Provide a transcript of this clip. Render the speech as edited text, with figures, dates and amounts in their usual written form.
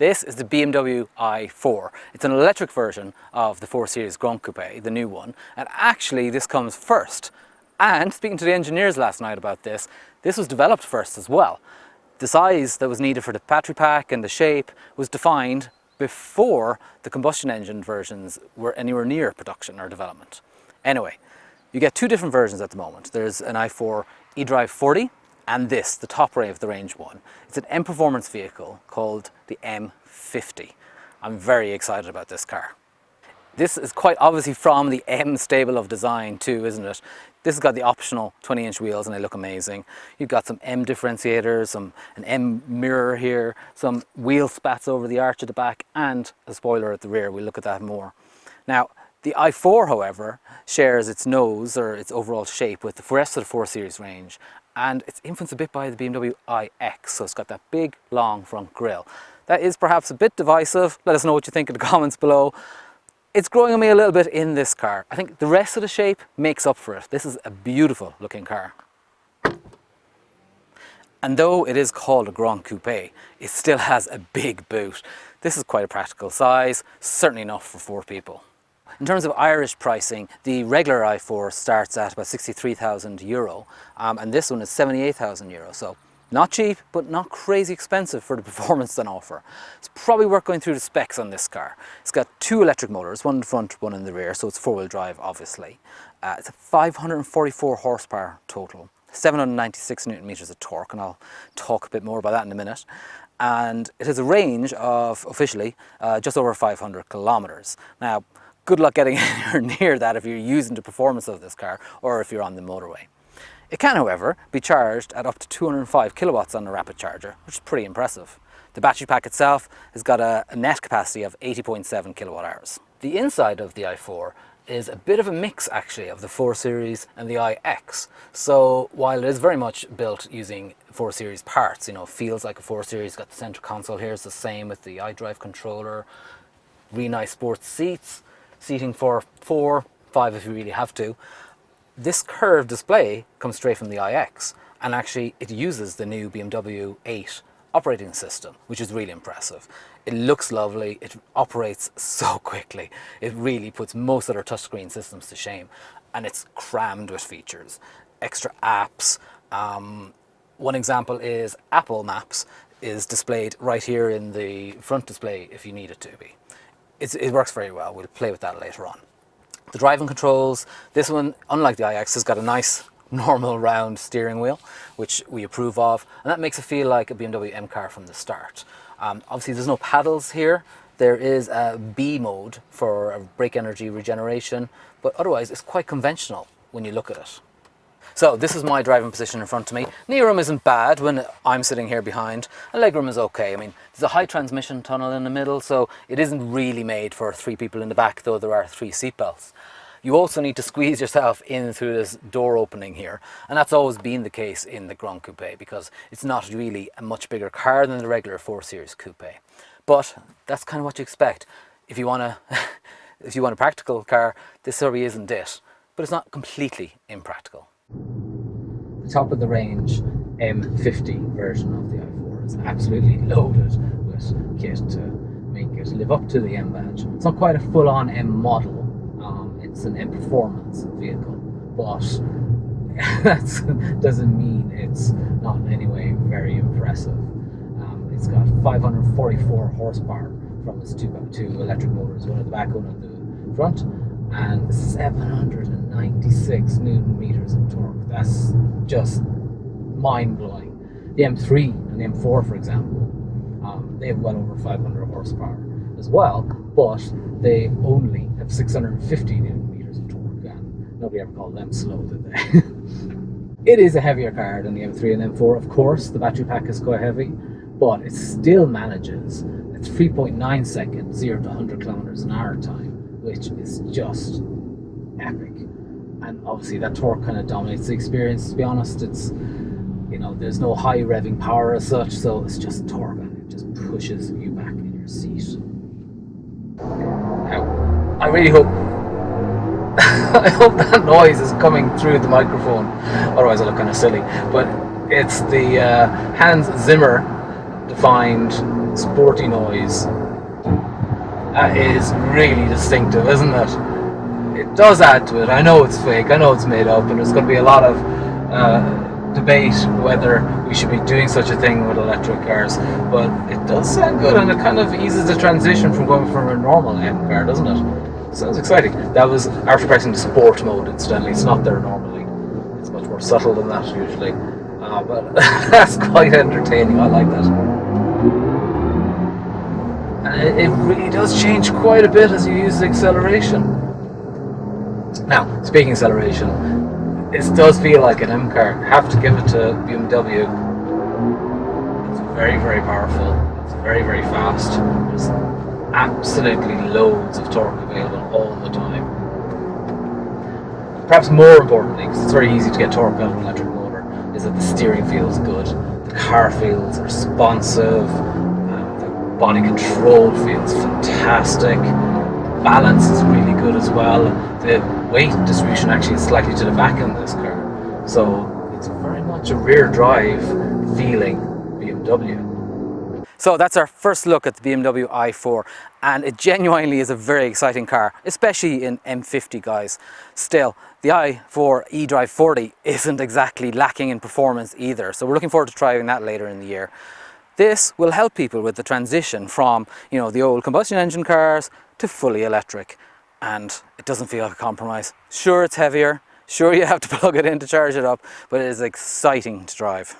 This is the BMW i4. It's an electric version of the 4 Series Grand Coupe, the new one, and actually this comes first. And speaking to the engineers last night about this was developed first as well. The size that was needed for the battery pack and the shape was defined before the combustion engine versions were anywhere near production or development. Anyway, you get two different versions at the moment. There's an i4 eDrive 40 and this, the top of the range one. It's an M performance vehicle called the M50. I'm very excited about this car. This is quite obviously from the M stable of design too, isn't it? This has got the optional 20-inch wheels and they look amazing. You've got some M differentiators, an M mirror here, some wheel spats over the arch at the back and a spoiler at the rear. We'll look at that more. Now, the i4, however, shares its nose or its overall shape with the rest of the 4 Series range, and it's influenced a bit by the BMW iX, so it's got that big, long front grille. That is perhaps a bit divisive. Let us know what you think in the comments below. It's growing on me a little bit in this car. I think the rest of the shape makes up for it. This is a beautiful looking car. And though it is called a Grand Coupe, it still has a big boot. This is quite a practical size, certainly enough for 4 people. In terms of Irish pricing, the regular i4 starts at about €63,000 and this one is €78,000. So not cheap, but not crazy expensive for the performance they offer. It's probably worth going through the specs on this car. It's got 2 electric motors, one in the front, one in the rear, so it's 4-wheel drive obviously. It's a 544 horsepower total, 796 newton meters of torque, and I'll talk a bit more about that in a minute. And it has a range of, officially, just over 500 kilometers. Now, good luck getting anywhere near that if you're using the performance of this car or if you're on the motorway. It can, however, be charged at up to 205 kilowatts on a rapid charger, which is pretty impressive. The battery pack itself has got a net capacity of 80.7 kilowatt hours. The inside of the i4 is a bit of a mix actually of the 4 Series and the iX. So while it is very much built using 4 Series parts, you know, feels like a 4 Series, got the center console here, it's the same with the iDrive controller, really nice sports seats, seating for 4, 5 if you really have to. This curved display comes straight from the iX, and actually it uses the new BMW 8 operating system, which is really impressive. It looks lovely, it operates so quickly. It really puts most other touchscreen systems to shame, and it's crammed with features. Extra apps. One example is Apple Maps is displayed right here in the front display if you need it to be. It works very well. We'll play with that later on. The driving controls, this one, unlike the iX, has got a nice normal round steering wheel, which we approve of, and that makes it feel like a BMW M car from the start. Obviously there's no paddles here. There is a B mode for brake energy regeneration, but otherwise it's quite conventional when you look at it. So this is my driving position in front of me. Knee room isn't bad when I'm sitting here behind, and leg room is okay. I mean, there's a high transmission tunnel in the middle, so it isn't really made for 3 people in the back, though there are 3 seatbelts. You also need to squeeze yourself in through this door opening here, and that's always been the case in the Grand Coupe because it's not really a much bigger car than the regular 4 Series Coupe. But that's kind of what you expect. If you want a practical car, this probably isn't it, but it's not completely impractical. The top of the range M50 version of the i4 is absolutely loaded with kit to make it live up to the M badge. It's not quite a full-on M model, it's an M performance vehicle, but that doesn't mean it's not in any way very impressive. It's got 544 horsepower from its two electric motors, one at the back, one at the front, and 796 newton meters of torque. That's just mind-blowing. The M3 and the M4, for example, they have well over 500 horsepower as well, but they only have 650 newton meters of torque, and nobody ever called them slow, did they? It is a heavier car than the M3 and M4, of course. The battery pack is quite heavy, but it still manages a 3.9 second 0 to 100 kilometers an hour time, which is just epic. And obviously that torque kind of dominates the experience. To be honest, it's, you know, there's no high revving power as such, so it's just torque and it just pushes you back in your seat. Now, I really hope I hope that noise is coming through the microphone, otherwise I look kind of silly, but it's the Hans Zimmer defined sporty noise. That is really distinctive, isn't it? It does add to it. I know it's fake, I know it's made up, and there's going to be a lot of debate whether we should be doing such a thing with electric cars, but it does sound good, and it kind of eases the transition from going from a normal M car, doesn't it? Sounds exciting. That was after pressing the sport mode, incidentally. It's not there normally. It's much more subtle than that usually, but that's quite entertaining. I like that. And it really does change quite a bit as you use the acceleration. Now, speaking of acceleration, this does feel like an M car. I have to give it to BMW. It's very, very powerful. It's very, very fast. There's absolutely loads of torque available all the time. Perhaps more importantly, because it's very easy to get torque out of an electric motor, is that the steering feels good. The car feels responsive. The body control feels fantastic. Balance is really good as well. The weight distribution actually is slightly to the back in this car, so it's very much a rear drive feeling BMW. So that's our first look at the BMW i4, and it genuinely is a very exciting car, especially in M50 guys. Still, the i4 eDrive 40 isn't exactly lacking in performance either, so we're looking forward to trying that later in the year. This will help people with the transition from, the old combustion engine cars to fully electric, and it doesn't feel like a compromise. Sure, it's heavier, sure you have to plug it in to charge it up, but it is exciting to drive.